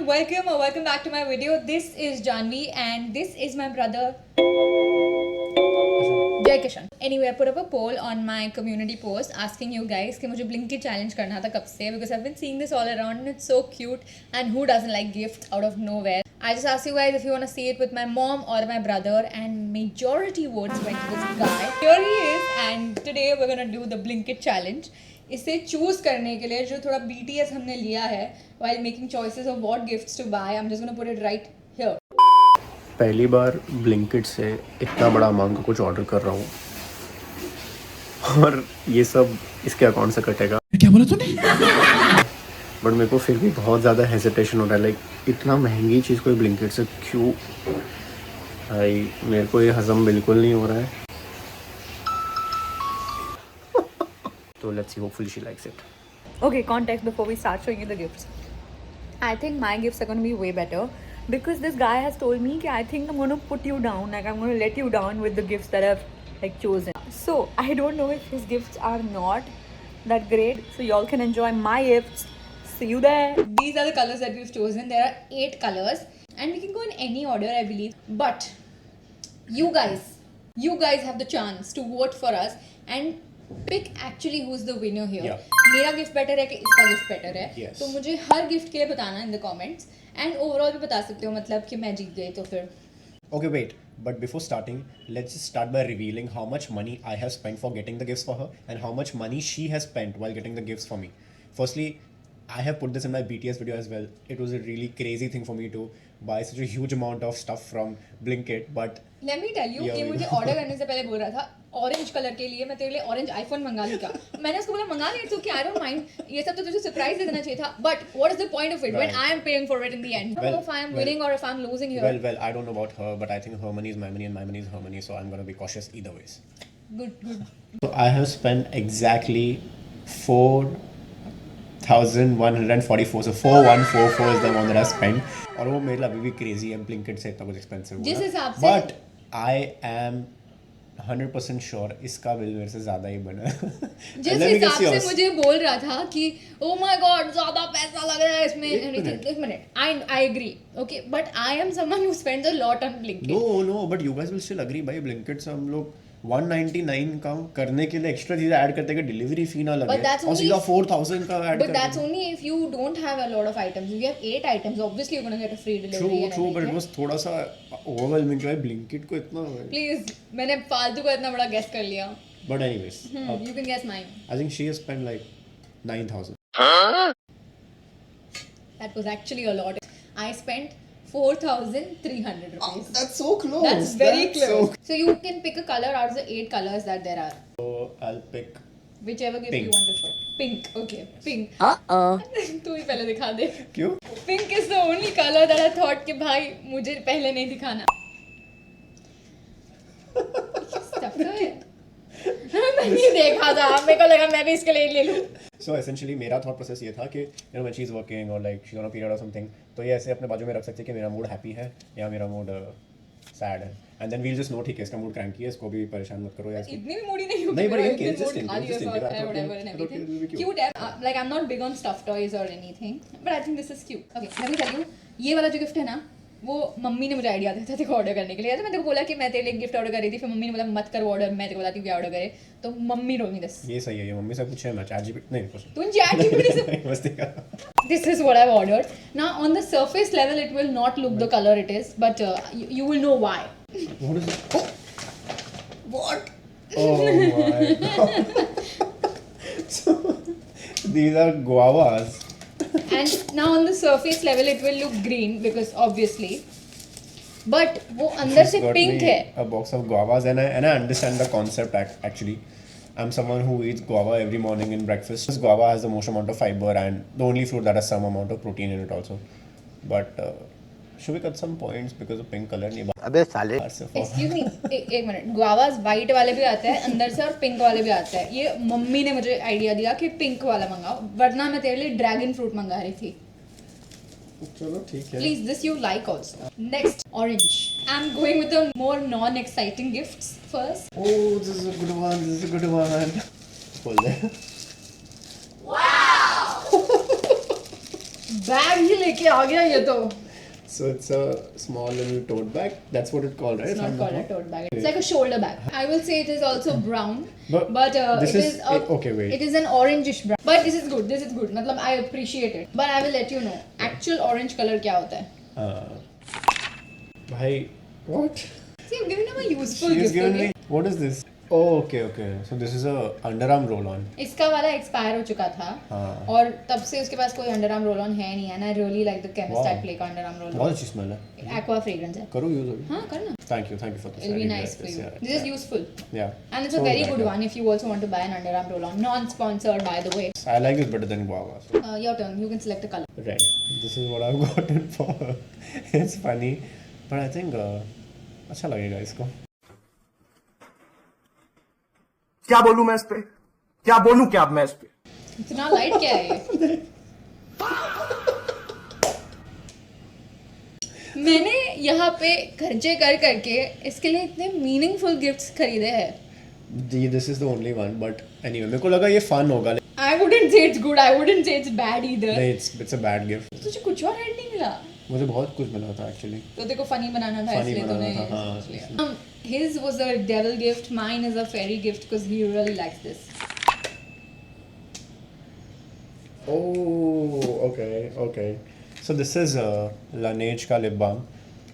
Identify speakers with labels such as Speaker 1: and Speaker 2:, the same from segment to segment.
Speaker 1: welcome or welcome back to my video. This is Janvi and this is my brother Jay Kishan. Anyway, I put up a poll on my community post asking you guys कि मुझे Blinkit challenge करना था कब से, because I've been seeing this all around and it's so cute, and who doesn't like gifts out of nowhere. I just asked you guys if you want to see it with my mom or my brother, and majority votes went to this guy. Here he is, and today we're gonna do the Blinkit challenge. इसे choose करने के लिए जो थोड़ा BTS हमने लिया है while making choices of what gifts to buy, I'm just gonna put it right here.
Speaker 2: पहली बार ब्लिंकिट से इतना बड़ा अमाउंट का कुछ ऑर्डर कर रहा हूँ और ये सब इसके अकाउंट से कटेगा।
Speaker 3: क्या बोला तूने?
Speaker 2: बट मेरे को फिर भी बहुत ज़्यादा हेजिटेशन हो रहा है, लाइक इतना महंगी चीज़ कोई ब्लिंकिट से क्यों? भाई मेरे को ये हज़म बिल्कुल नहीं हो रहा है। तो let's see, hopefully she likes it.
Speaker 1: Okay, context before we start showing you the gifts. I think my gifts are going to be way better because this guy has told me that I think I'm going to put you down, like I'm going to let you down with the gifts that I've like chosen. So I don't know if his gifts are not that great. So y'all can enjoy my gifts. See you there. These are the colors that we've chosen. There are 8 colors and we can go in any order, I believe. But you guys have the chance to vote for us and pick actually who's the winner here. मेरा gift better है कि इसका gift better है? तो मुझे हर gift के लिए बताना in the comments, and overall भी बता सकते हो मतलब कि मैं जीत गई तो फिर.
Speaker 4: Okay, wait. But before starting, let's just start by revealing how much money I have spent for getting the gifts for her and how much money she has spent while getting the gifts for me. Firstly, I have put this in my BTS video as well. It was a really crazy thing for me to buy such a huge amount of stuff from Blinkit, but
Speaker 1: Let me tell you, ये मुझे order करने से पहले बोल रहा था orange colour के लिए मैं तेरे लिए ऑरेंज आईफोन मंगा लूँ क्या? मैंने उसको बोला मंगा ले तो कि आई डोंट माइंड, ये सब तो तुझे सरप्राइज दे देना चाहिए था. But what is the point of it when I am paying for it in the end? I don't know if I am winning or if I'm losing here.
Speaker 4: well, I don't know about her, but I think her money is my money and my money is her money, so I'm gonna be cautious either ways.
Speaker 1: Good.
Speaker 4: So I have spent exactly 4,144. So 4144 is the amount that I spent. और वो मेरे लिए अभी भी crazy है, Blinkit से इतना कुछ expensive हुआ.
Speaker 1: जिस हिसाब से
Speaker 4: But I am 100% sure इसका बिल मेरे से ज़्यादा ही बना है.
Speaker 1: जिस हिसाब से मुझे बोल रहा था कि ओ माय गॉड ज़्यादा पैसा लग रहा है इसमें. एक minute, I agree, okay, but I am someone who spends a lot on Blinkit.
Speaker 4: No, but you guys will still agree भाई, Blinkit से हम लोग 199 का करने के लिए एक्स्ट्रा चीजें ऐड करते हैं कि डिलीवरी फी ना लगे और सीधा 4000 का ऐड करते हैं.
Speaker 1: But that's only if you don't have a lot of items. If you have 8 items, obviously you're going to get a free delivery.
Speaker 4: True, but it was थोड़ा सा ओवरवेलमिंग कि भाई Blinkit को इतना.
Speaker 1: Please, मैंने फालतू का इतना बड़ा गेस कर लिया.
Speaker 4: But anyways,
Speaker 1: You can guess mine.
Speaker 4: I think she has spent like 9,000.
Speaker 1: That was actually a lot. I spent 4,300 rupees.
Speaker 4: That's so close.
Speaker 1: That's very close. So you can pick a color out of the 8 colors that there are.
Speaker 4: So I'll pick
Speaker 1: Whichever gift
Speaker 4: Pink.
Speaker 1: you want to show. Pink. Okay. Pink. तू ही पहले दिखा दे.
Speaker 4: क्यों?
Speaker 1: Pink is the only color that I thought कि भाई मुझे पहले नहीं दिखाना. Stuff है. मैंने देखा था, मेरे को लगा मैं भी इसके लिए ले लूँ.
Speaker 4: So essentially मेरा thought process ये था कि when she's working or like she's on a period or something, तो ये ऐसे अपने बाजू में रख सकते हैं कि मेरा मूड हैप्पी है या मेरा मूड सैड है, and then we'll just know ठीक है इसका मूड क्रैंकी है, इसको भी परेशान मत करो या इसकी.
Speaker 1: इतनी भी मूडी नहीं होगी.
Speaker 4: नहीं, but in
Speaker 1: इतनी
Speaker 4: case, just
Speaker 1: mood
Speaker 4: in
Speaker 1: खाली
Speaker 4: case,
Speaker 1: है,
Speaker 4: just in case.
Speaker 1: whatever and
Speaker 4: I thought
Speaker 1: everything.
Speaker 4: it will be cute.
Speaker 1: Cute है. Like I'm not big on stuffed toys or anything, but I think this is cute. Okay, let me tell you, ये वाला जो gift है ना, वो mummy ने मुझे idea दिया था देखो ऑर्डर करने के लिए. तो मैं तेरे को बोला कि मैं तेरे लिए गिफ्ट ऑर्डर कर रही थी, फिर मम्मी ने बोला मत कर ऑर्डर, मैं तेरे को बताती हूँ क्या ऑर्डर करे. तो मम्मी टोल्ड मी दिस.
Speaker 4: ये सही है, ये मम्मी से पूछे मैं ChatGPT नहीं कुछ.
Speaker 1: तू ChatGPT से
Speaker 4: मस्ती कर.
Speaker 1: This is what I've ordered. Now on the surface level it will not look the color it is, but you will know why.
Speaker 4: What is it? Oh! What? Oh my god. So, these are guavas.
Speaker 1: And now on the surface level it will look green because obviously, but वो अंदर से
Speaker 4: She's got
Speaker 1: pink
Speaker 4: me
Speaker 1: है.
Speaker 4: a box of guavas and I understand the concept actually. I'm someone who eats guava every morning in breakfast. This guava has the most amount of fiber and the only fruit that has some amount of protein in it also. But should we cut some points because of pink color नहीं?
Speaker 2: अबे साले.
Speaker 1: Excuse me, एक minute. गुआवास white वाले भी आते हैं अंदर से और पिंक वाले भी आते हैं. ये मम्मी ने मुझे आइडिया दिया कि पिंक वाला मंगाओ, वरना मैं तेरे लिए ड्रैगन फ्रूट मंगा रही थी.
Speaker 4: चलो ठीक है.
Speaker 1: Please, this you like also. Next, orange. I'm going with the more non-exciting gifts first.
Speaker 4: Oh, this is a good one. This is a good one. Pull there.
Speaker 3: Bag ही लेके आ गया ये तो.
Speaker 4: So it's a small little tote bag. That's what it's called, right?
Speaker 3: It's
Speaker 4: If
Speaker 3: not
Speaker 4: I'm
Speaker 3: called a
Speaker 4: wrong.
Speaker 3: tote bag. It's like a shoulder bag. I will say it is also brown,
Speaker 4: But this
Speaker 3: it
Speaker 4: is-
Speaker 3: a,
Speaker 4: okay, wait.
Speaker 3: It is an orangish brown. But this is good. This is good. मतलब I appreciate it. But I will let you know. Actual orange color क्या होता है?
Speaker 4: Bhai, what?
Speaker 3: See, I'm giving him a useful
Speaker 4: She's
Speaker 3: gift.
Speaker 4: given
Speaker 3: Okay?
Speaker 4: me. What is this? Oh, okay. So this is a underarm roll-on.
Speaker 3: इसका वाला expire हो चुका था
Speaker 4: हाँ.
Speaker 3: और तब से उसके पास कोई अंडरआर्म रोल ऑन है नहीं है. I really like the chemist
Speaker 4: Wow.
Speaker 3: Type का अंडरआर्म रोल
Speaker 4: बहुत अच्छी स्मेल है.
Speaker 3: एक्वा फ्रेग्रेंस है.
Speaker 4: करो यूज अभी.
Speaker 3: हाँ करना.
Speaker 4: Thank you for this.
Speaker 3: It'll
Speaker 4: I
Speaker 3: be
Speaker 4: really
Speaker 3: nice
Speaker 4: like
Speaker 3: for
Speaker 4: this,
Speaker 3: you.
Speaker 4: yeah,
Speaker 3: This is
Speaker 4: yeah.
Speaker 3: useful.
Speaker 4: Yeah.
Speaker 3: And it's a
Speaker 4: So
Speaker 3: very
Speaker 4: right,
Speaker 3: good
Speaker 4: yeah.
Speaker 3: one if you also want to buy an underarm roll on. Non-sponsored by the way.
Speaker 4: I like this better than guava. So.
Speaker 3: Your turn. You can select a color.
Speaker 4: Red. This is what I've gotten for her. It's funny, but I think अच्छा लगेगा इसको.
Speaker 5: क्या बोलूं मैं इस पे? क्या बोलूं क्या अब मैं इस पे?
Speaker 3: इतना लाइट क्या है ये? मैंने यहाँ पे खर्चे कर करके इसके लिए इतने मीनिंगफुल गिफ्ट्स खरीदे हैं.
Speaker 4: This is the only one, but anyway, मेरे को लगा ये fun होगा.
Speaker 3: I wouldn't say it's good. I wouldn't say it's bad either.
Speaker 4: नहीं, it's a bad gift.
Speaker 3: तुझे कुछ और रेट नहीं मिला?
Speaker 4: मुझे बहुत कुछ मिला था actually.
Speaker 3: तो देखो फनी बनाना था
Speaker 4: Funny
Speaker 3: इसलिए तूने
Speaker 4: बनाना था, हाँ,
Speaker 3: सोच लिया. His was a devil gift. Mine is a fairy gift because he really likes this.
Speaker 4: Oh, okay. So this is Laneige का lip balm,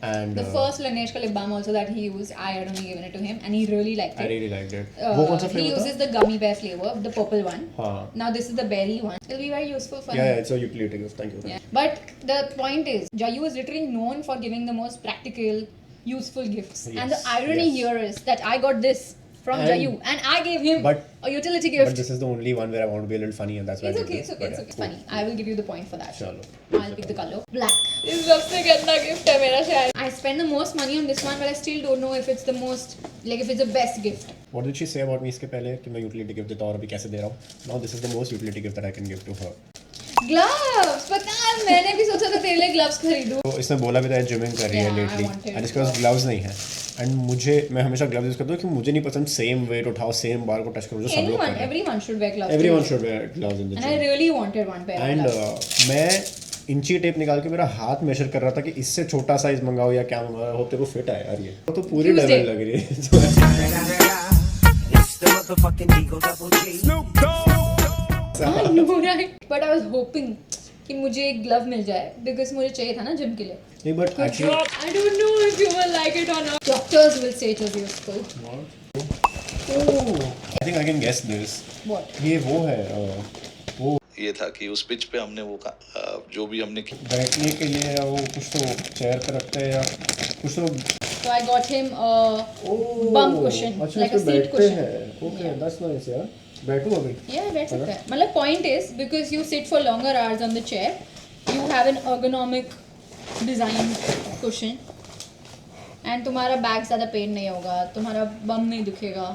Speaker 4: and
Speaker 3: The first Laneige का lip balm also that he used, I had only given it to him and he really liked
Speaker 4: I
Speaker 3: it.
Speaker 4: really liked it. वो कौन सा
Speaker 3: He
Speaker 4: flavor
Speaker 3: uses
Speaker 4: था?
Speaker 3: the gummy bear flavor, the purple one.
Speaker 4: हाँ.
Speaker 3: Now this is the berry one. It'll be very useful for
Speaker 4: Yeah,
Speaker 3: him.
Speaker 4: it's a utility gift. Thank you.
Speaker 3: Yeah. But the point is, Jayu is literally known for giving the most practical, useful gifts. And the
Speaker 4: Yes,
Speaker 3: irony
Speaker 4: yes.
Speaker 3: here is that I got this from
Speaker 4: And-
Speaker 3: Jayu and I gave him
Speaker 4: But-
Speaker 3: a utility
Speaker 4: But
Speaker 3: gift.
Speaker 4: this is the only one where I want to be a little funny, and that's why
Speaker 3: It's
Speaker 4: I did
Speaker 3: okay,
Speaker 4: this.
Speaker 3: it's okay,
Speaker 4: But
Speaker 3: it's
Speaker 4: yeah,
Speaker 3: okay. It's funny. I will give you the point for that.
Speaker 4: चलो.
Speaker 3: I'll pick the color. Black. This सबसे गंदा gift है मेरा शायद. I spend the most money on this one, but I still don't know if it's the most, like if it's the best gift.
Speaker 4: What did she say about me इसके पहले कि मैं utility gift देता हूँ और अभी कैसे दे रहा हूँ? Now this is the most utility gift that I can give to her.
Speaker 3: Gloves. पता है मैंने भी सोचा था तेरे लिए gloves खरीदूं.
Speaker 4: तो इसने बोला भी था जिमिंग कर रही है
Speaker 3: Yeah, I
Speaker 4: lately
Speaker 3: wanted
Speaker 4: and इसके पास ग्लव्स नहीं है एंड मैं हमेशा ग्लव्स यूज करता हूँ कि मुझे नहीं पसंद सेम वेट उठाओ सेम बार को टच करो जो सब लोग कर
Speaker 3: Anyone,
Speaker 4: रहे हैं.
Speaker 3: everyone should wear gloves.
Speaker 4: Everyone
Speaker 3: too.
Speaker 4: should wear gloves in the
Speaker 3: And I
Speaker 4: gym.
Speaker 3: really wanted one pair of
Speaker 4: and
Speaker 3: gloves.
Speaker 4: मैं इंची टेप निकाल के मेरा हाथ मेजर कर रहा था कि इससे छोटा साइज मंगाओ या क्या मंगाओ होते को फिट है यार ये तो पूरी
Speaker 3: Tuesday.
Speaker 4: डबल लग रही है.
Speaker 3: I know, right? But I was hoping कि मुझे एक glove मिल जाए because मुझे चाहिए था ना gym के लिए.
Speaker 4: नहीं but
Speaker 3: Good
Speaker 4: actually
Speaker 3: job. I don't know if you will like it or not. Doctors will say it was useful.
Speaker 4: I think I can guess this.
Speaker 3: What?
Speaker 4: ये वो है वो
Speaker 6: ये था कि उस पिच पे हमने वो जो भी हमने
Speaker 4: बैठने के लिए या वो कुछ तो चेयर पे रखते हैं या कुछ तो
Speaker 3: So I got him a bum cushion,
Speaker 4: अच्छा
Speaker 3: like a
Speaker 4: इसमें
Speaker 3: seat
Speaker 4: बैठते
Speaker 3: cushion.
Speaker 4: हैं. ओके दैट्स नाइस यार. बैठूं अभी.
Speaker 3: Yeah, बैठ सकता है. मतलब point is because you sit for longer hours on the chair, you have an ergonomic design cushion, and तुम्हारा बैक ज़्यादा पेन नहीं होगा, तुम्हारा बम नहीं दुखेगा.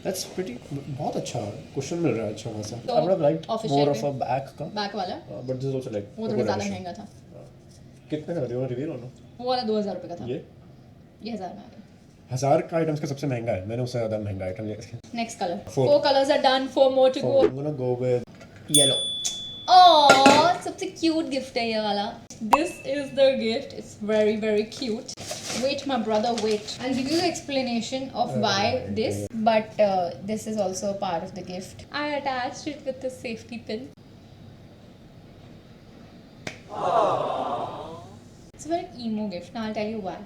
Speaker 4: That's pretty बहुत अच्छा कुशन मिल रहा है अच्छा खासा.
Speaker 3: तो
Speaker 4: I would have liked
Speaker 3: office
Speaker 4: more
Speaker 3: chair
Speaker 4: of a back का.
Speaker 3: बैक वाला
Speaker 4: But this is also like
Speaker 3: वो
Speaker 4: a
Speaker 3: थोड़ा
Speaker 4: good
Speaker 3: ज़्यादा
Speaker 4: addition.
Speaker 3: महंगा था.
Speaker 4: कितने का था वो रिवील होना?
Speaker 3: वो वाला 2000 रुपये का था.
Speaker 4: ये
Speaker 3: ये 1000 में आ गया.
Speaker 4: 1000 का आइटम्स का सबसे महंगा है. मैंने उससे ज़्यादा महंगा आइटम लिया.
Speaker 3: Next color.
Speaker 4: Four.
Speaker 3: 4 colors are done. 4 more to
Speaker 4: So
Speaker 3: go.
Speaker 4: I'm gonna go with yellow.
Speaker 3: Oh, सबसे cute gift है ये वाला. This is the gift. It's very very cute. Wait, my brother, wait. I'll give you the explanation of why this, but this is also a part of the gift. I attached it with the safety pin. It's a very emo gift. Now I'll tell you why.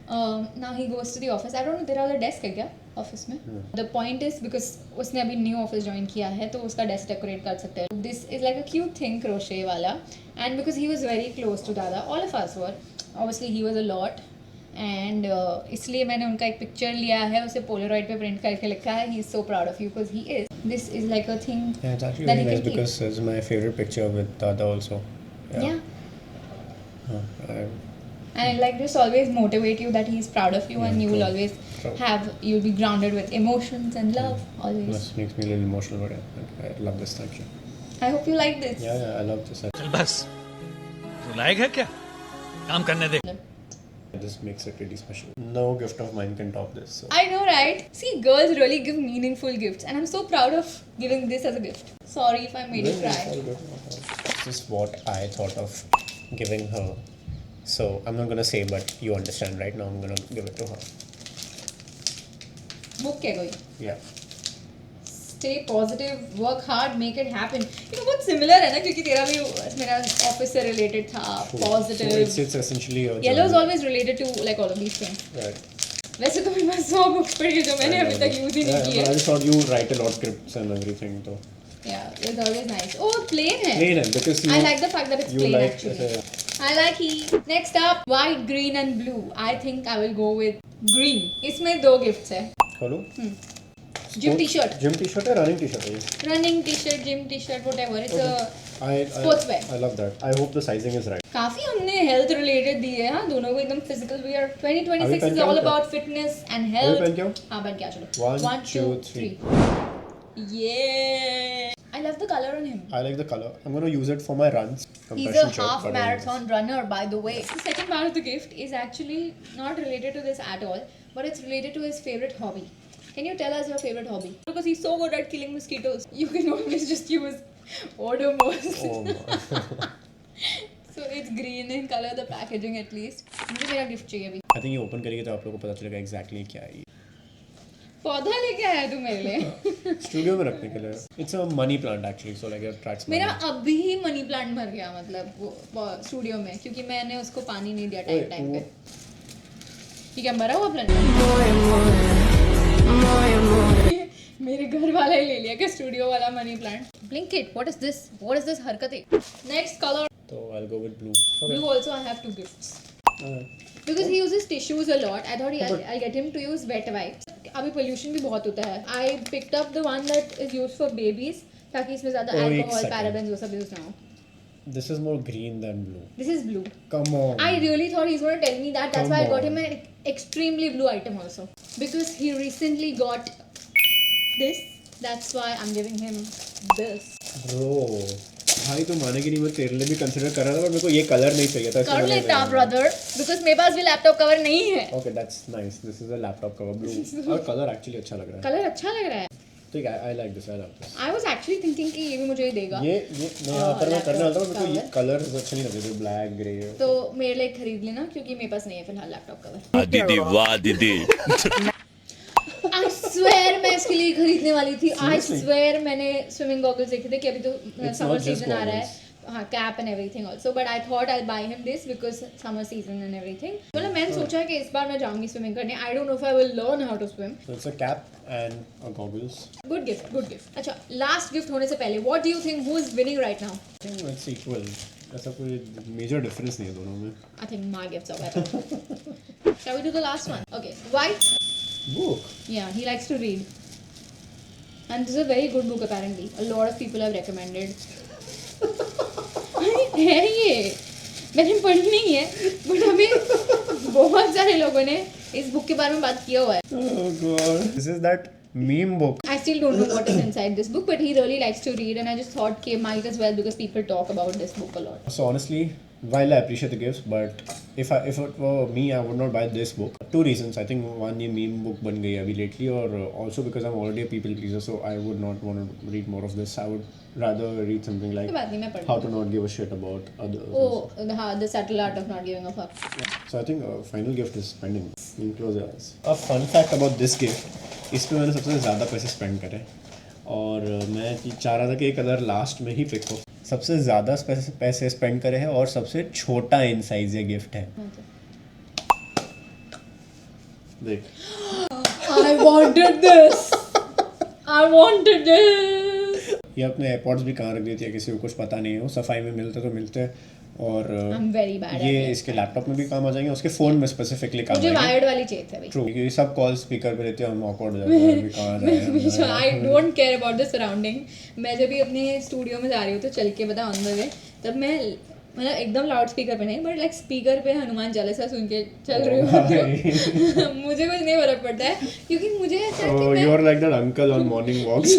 Speaker 3: Now he goes to the office. I don't know, तेरा वाला desk है क्या office में? The point is because उसने अभी new office join किया है तो उसका desk decorate कर सकते हैं. This is like a cute thing crochet वाला, and because he was very close to Dada, all of us were. Obviously he was a lot, and इसलिए मैंने उनका एक picture लिया है, उसे Polaroid पे print करके लिखा है. He is so proud of you because he is. This is like a thing
Speaker 4: Yeah, it's actually
Speaker 3: that
Speaker 4: very
Speaker 3: he
Speaker 4: nice
Speaker 3: can keep.
Speaker 4: because it's my favorite picture with Dada also.
Speaker 3: Yeah.
Speaker 4: I-
Speaker 3: And like just always motivate you that he's proud of you, and you will
Speaker 4: true.
Speaker 3: always
Speaker 4: True.
Speaker 3: you'll be grounded with emotions and love always.
Speaker 4: This makes me a little emotional, but yeah, I love this. Thank you.
Speaker 3: I hope you like this.
Speaker 4: Yeah, I love this.
Speaker 7: चल बस तू लायक है क्या काम करने दे.
Speaker 4: This makes it really special. No gift of mine can top this. So.
Speaker 3: I know, right? See, girls really give meaningful gifts, and I'm so proud of giving this as a gift. Sorry if I made you
Speaker 4: Yeah, it's
Speaker 3: cry.
Speaker 4: all good. just what I thought of giving her. So I'm not gonna say, but you understand right now. I'm gonna give it to her.
Speaker 3: Book क्या कोई
Speaker 4: Yeah.
Speaker 3: stay positive, work hard, make it happen. You know बहुत similar है ना, क्योंकि तेरा भी मेरा office से related था.
Speaker 4: So
Speaker 3: Positive.
Speaker 4: it's essentially a
Speaker 3: Yellow is
Speaker 4: journal.
Speaker 3: always related to like all of these things.
Speaker 4: Right.
Speaker 3: वैसे तो मेरे पास 100 बुक्स पड़ी है जो मैंने अभी तक यूज ही नहीं की
Speaker 4: But I
Speaker 3: है.
Speaker 4: just thought you write a lot of scripts and everything, though.
Speaker 3: Yeah, it's always nice. Oh, plain है.
Speaker 4: Plain है because you.
Speaker 3: I like the fact that it's
Speaker 4: you
Speaker 3: plain
Speaker 4: like
Speaker 3: actually.
Speaker 4: ऐसे-
Speaker 3: I like it. Next up, white, green and blue. I think I will go with green. इसमें 2 gifts है.
Speaker 4: खोलो.
Speaker 3: Gym t-shirt.
Speaker 4: Gym t-shirt है, running t-shirt है ये.
Speaker 3: Running t-shirt, gym t-shirt, whatever. It's a
Speaker 4: I
Speaker 3: Sportswear.
Speaker 4: I love that. I hope the sizing is right.
Speaker 3: काफी हमने health related दी है. हाँ, दोनों को एकदम फिजिकल. वी आर 2026
Speaker 4: अभी पहन
Speaker 3: इज
Speaker 4: के आओ
Speaker 3: ऑल
Speaker 4: क्या?
Speaker 3: अबाउट फिटनेस एंड
Speaker 4: अभी
Speaker 3: हेल्थ.
Speaker 4: पहन के आओ?
Speaker 3: हाँ, पहन के आ चलो.
Speaker 4: 1, 2, 3.
Speaker 3: Yeah. I love the color on him.
Speaker 4: I like the color. I'm gonna use it for my runs.
Speaker 3: He's a
Speaker 4: Compression shirt,
Speaker 3: half
Speaker 4: but
Speaker 3: marathon runner, by the way. The second part of the gift is actually not related to this at all, but it's related to his favorite hobby. Can you tell us your favorite hobby? Because he's so good at killing mosquitoes, you can always just use Odomos.
Speaker 4: Oh my.
Speaker 3: So it's green in color, the packaging at least. मुझे मेरा gift चाहिए अभी.
Speaker 4: I think ये open करेंगे तो आप लोगों को पता चलेगा exactly क्या है ये.
Speaker 3: पौधा लेके आया तू मेरे लिए.
Speaker 4: स्टूडियो में रखने के लिए. It's a money plant actually, so like it attracts money.
Speaker 3: मेरा अभी ही मनी प्लांट मर गया, मतलब वो स्टूडियो में, क्योंकि मैंने उसको पानी नहीं दिया टाइम टाइम पे. ठीक है, मरा हुआ प्लांट. मेरे घर वाला ही ले लिया कि स्टूडियो वाला money plant. Blinkit, what is this? What is this हरकतें? Next color.
Speaker 4: So I'll go with blue.
Speaker 3: Blue also I have 2 gifts. Because he uses tissues a lot. I thought I'll get him to use wet wipes. अभी pollution भी बहुत होता है. I picked up the one that is used for babies, ताकि इसमें ज़्यादा
Speaker 4: Oh, एक
Speaker 3: alcohol,
Speaker 4: second.
Speaker 3: parabens वो सब यूज ना हो.
Speaker 4: This is more green than blue.
Speaker 3: This is blue.
Speaker 4: Come on.
Speaker 3: I really thought he's going to tell me that. That's
Speaker 4: Come
Speaker 3: why I got
Speaker 4: on.
Speaker 3: him an extremely blue item also. Because he recently got this. That's why I'm giving him this.
Speaker 4: Bro. भाई तो मानेगी नहीं, मैं तेरे लिए भी consider कर रहा था, पर मेरे को ये कलर नहीं चाहिए था.
Speaker 3: कर लेता brother. Because मेरे पास भी लैपटॉप कवर नहीं है.
Speaker 4: Okay, that's nice. This is a laptop cover blue. और कलर एक्चुअली अच्छा लग रहा है.
Speaker 3: कलर अच्छा लग रहा है.
Speaker 4: ठीक है, I like this. I love this.
Speaker 3: I was actually thinking कि ये भी मुझे ही देगा.
Speaker 4: ये मैं यहाँ पर मैं करने वाला था, मेरे को ये
Speaker 3: cover.
Speaker 4: कलर अच्छे नहीं लगे थे, ब्लैक ग्रे.
Speaker 3: तो मेरे लिए खरीद लेना, क्योंकि मेरे पास नहीं है फिलहाल लैपटॉप कवर.
Speaker 7: दीदी वाह दीदी.
Speaker 3: I swear मैं इसके लिए खरीदने वाली थी. I swear मैंने स्विमिंग गॉगल्स देखे थे कि अभी तो
Speaker 4: It's
Speaker 3: summer
Speaker 4: not just
Speaker 3: season आ रहा है.
Speaker 4: goggles.
Speaker 3: हाँ, cap and everything also, but I thought I buy him this because summer season and everything. मतलब मैंने सोचा है कि इस बार मैं जाऊंगी स्विमिंग करने. I don't know if I will learn how to swim.
Speaker 4: So it's a cap and a goggles.
Speaker 3: Good gift, good gift. अच्छा, लास्ट गिफ्ट होने से पहले what do you think who is winning right now?
Speaker 4: I think it's equal. ऐसा कोई major difference नहीं है दोनों में.
Speaker 3: I think my gifts are better. Shall we do the last one? Okay, white.
Speaker 4: Book.
Speaker 3: Yeah, he likes to read. And this is a very good book apparently. A lot of people have recommended. है ये, मैंने पढ़ी नहीं है, but अभी बहुत सारे लोगों ने इस बुक के बारे में बात किया हुआ है.
Speaker 4: Oh god. This is that meme book.
Speaker 3: I still don't know what is inside this book, but he really likes to read, and I just thought कि might as well because people talk about this book a lot.
Speaker 4: So honestly, while I appreciate the gifts, but if it were me, I would not buy this book. 2 reasons. I think one, ये meme book बन गई है अभी lately, और also because I'm already a people pleaser, so I would not want to read more of this. I would rather read something like
Speaker 3: कोई बात नहीं, मैं पढ़
Speaker 4: How to Not Give a Shit About Others.
Speaker 3: Oh, हाँ, the subtle art of not giving a fuck.
Speaker 4: So I think final gift is spending. You close your eyes. A fun fact about this gift, इस पे मैंने सबसे ज़्यादा पैसे spend करे, और मैं चाह रहा था कि ये कलर लास्ट में ही पिक हो. सबसे ज़्यादा पैसे स्पेंड करे हैं और सबसे छोटा इन साइज ये गिफ्ट है. देख.
Speaker 3: I wanted this. I wanted this.
Speaker 4: ये अपने एयरपॉड्स भी कहाँ रख देती है, किसी को कुछ पता नहीं है. वो सफाई में मिलते तो मिलते हैं, और
Speaker 3: I'm very bad at
Speaker 4: ये
Speaker 3: it.
Speaker 4: इसके लैपटॉप में भी काम आ जाएंगे, उसके फ़ोन में स्पेसिफिकली काम
Speaker 3: मुझे
Speaker 4: आएंगे.
Speaker 3: वायर्ड वाली चाहिए थी भाई.
Speaker 4: ट्रू, क्योंकि सब कॉल स्पीकर पे रहते हैं, हम ऑकवर्ड हो जाते हैं, अभी कहाँ जाए.
Speaker 3: I don't care about the surrounding. मैं जब भी अपने स्टूडियो में जा रही हूँ तो चल के पता ऑन द वे, तब मैं मतलब एकदम लाउड स्पीकर पे नहीं, बट लाइक स्पीकर पे हनुमान चालीसा सुन के चल रही हूँ. मुझे कुछ नहीं फर्क पड़ता है, क्योंकि मुझे ऐसा है कि
Speaker 4: Oh, you are like that uncle on morning walks.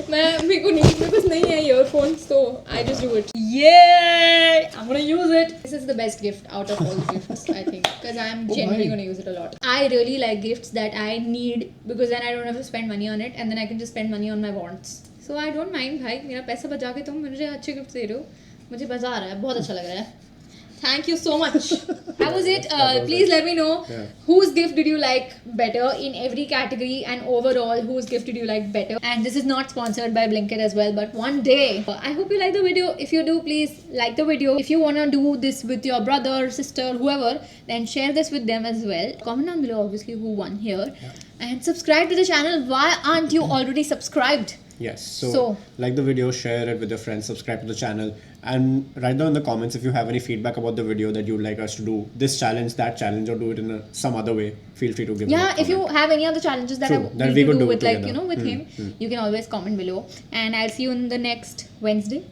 Speaker 3: मेरे को नींद में कुछ नहीं है ईयरफोन्स, तो I just do it. Yeah, I'm gonna use it. This is the best gift out of all gifts, I think, because I'm genuinely gonna use it a lot. I really like gifts that I need, because then I don't have to spend money on it, and then I can just spend money on my wants. So I don't mind भाई, मेरा पैसा बचा के तुम मुझे अच्छे gift दे रहे हो. मुझे मजा आ रहा है, बहुत अच्छा लग रहा है. Thank you so much. That was it. Please let me know whose gift did you like better in every category, and overall whose gift did you like better. And this is not sponsored by Blinkit as well, but one day. I hope you like the video. If you do, please like the video. If you wanna do this with your brother, sister, whoever, then share this with them as well. Comment down below, obviously, who won here, and subscribe to the channel. Why aren't you already subscribed?
Speaker 4: Yes. So, like the video, share it with your friends, subscribe to the channel, and write down in the comments if you have any feedback about the video that you'd like us to do this challenge, that challenge, or do it in some other way. Feel free to give.
Speaker 3: Yeah, if you have any other challenges that
Speaker 4: True,
Speaker 3: I
Speaker 4: that
Speaker 3: need
Speaker 4: we
Speaker 3: to
Speaker 4: could
Speaker 3: do
Speaker 4: do
Speaker 3: with, like,
Speaker 4: together.
Speaker 3: with him, you can always comment below. And I'll see you in the next Wednesday.